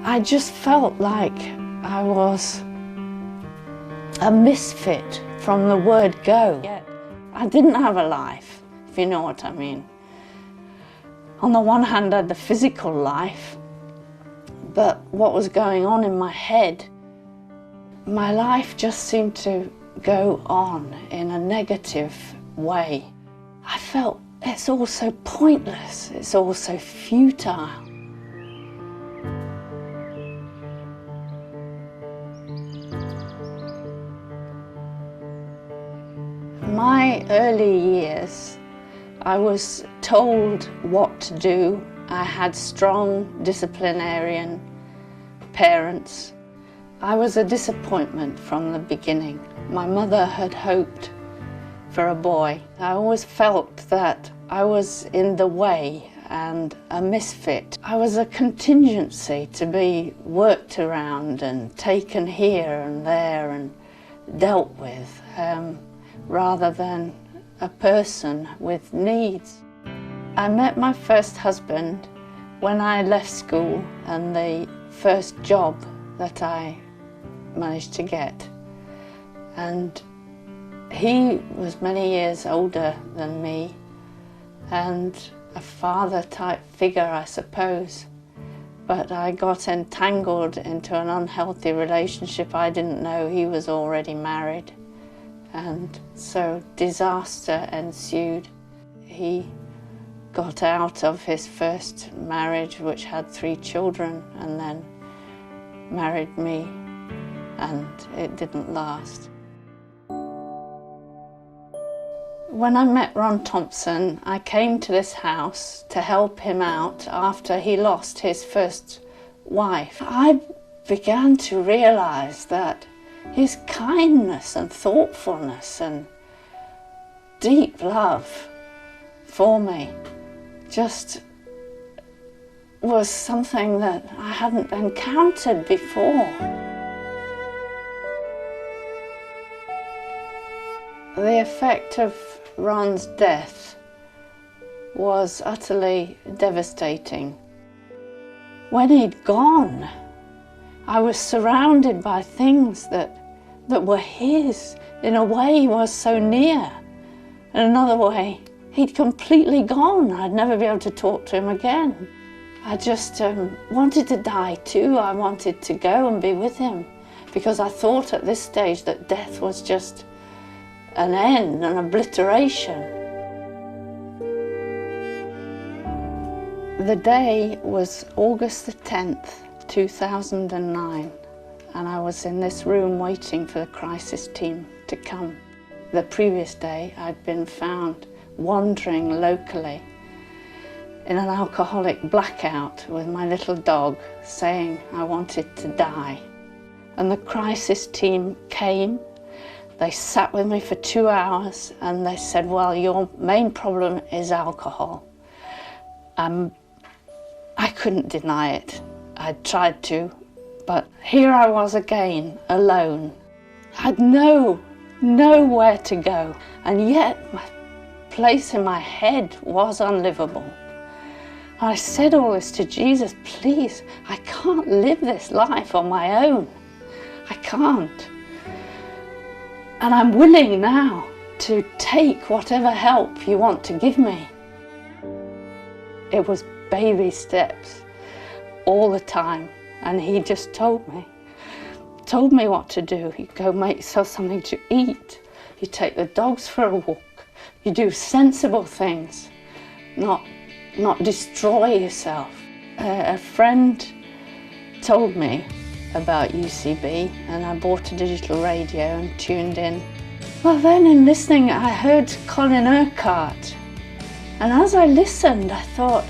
I just felt like I was a misfit from the word go. I didn't have a life, if you know what I mean. On the one hand, I had the physical life, but what was going on in my head, my life just seemed to go on in a negative way. I felt it's all so pointless, it's all so futile. My early years, I was told what to do. I had strong disciplinarian parents. I was a disappointment from the beginning. My mother had hoped for a boy. I always felt that I was in the way and a misfit. I was a contingency to be worked around and taken here and there and dealt with, rather than a person with needs. I met my first husband when I left school, and the first job that I managed to get. And he was many years older than me and a father-type figure, I suppose. But I got entangled into an unhealthy relationship. I didn't know he was already married. And so disaster ensued. He got out of his first marriage, which had 3 children, and then married me, and it didn't last. When I met Ron Thompson, I came to this house to help him out after he lost his first wife. I began to realize that his kindness and thoughtfulness and deep love for me just was something that I hadn't encountered before. The effect of Ron's death was utterly devastating. When he'd gone, I was surrounded by things that were his. In a way, he was so near. In another way, he'd completely gone. I'd never be able to talk to him again. I just wanted to die too. I wanted to go and be with him, because I thought at this stage that death was just an end, an obliteration. The day was August the 10th, 2009, and I was in this room waiting for the crisis team to come. The previous day I'd been found wandering locally in an alcoholic blackout with my little dog, saying I wanted to die. And the crisis team came. They sat with me for 2 hours and they said, well, your main problem is alcohol. I couldn't deny it. I tried to, but here I was again, alone. I had nowhere to go, and yet my place in my head was unlivable. I said all this to Jesus, please, I can't live this life on my own. I can't. And I'm willing now to take whatever help you want to give me. It was baby steps all the time, and he just told me what to do. You go make yourself something to eat, you take the dogs for a walk, you do sensible things, not destroy yourself. A friend told me about UCB, and I bought a digital radio and tuned in. Well, then in listening I heard Colin Urquhart, and as I listened I thought,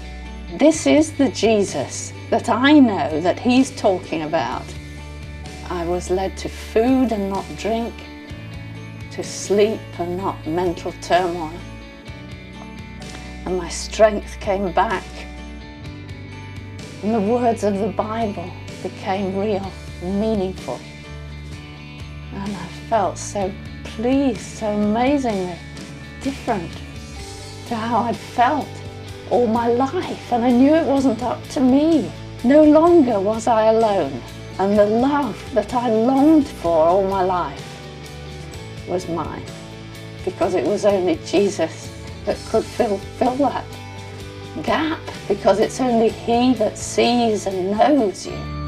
this is the Jesus that I know that he's talking about. I was led to food and not drink, to sleep and not mental turmoil. And my strength came back. And the words of the Bible became real and meaningful. And I felt so pleased, so amazingly different to how I'd felt all my life. And I knew it wasn't up to me. No longer was I alone, and the love that I longed for all my life was mine, because it was only Jesus that could fill that gap, because it's only He that sees and knows you.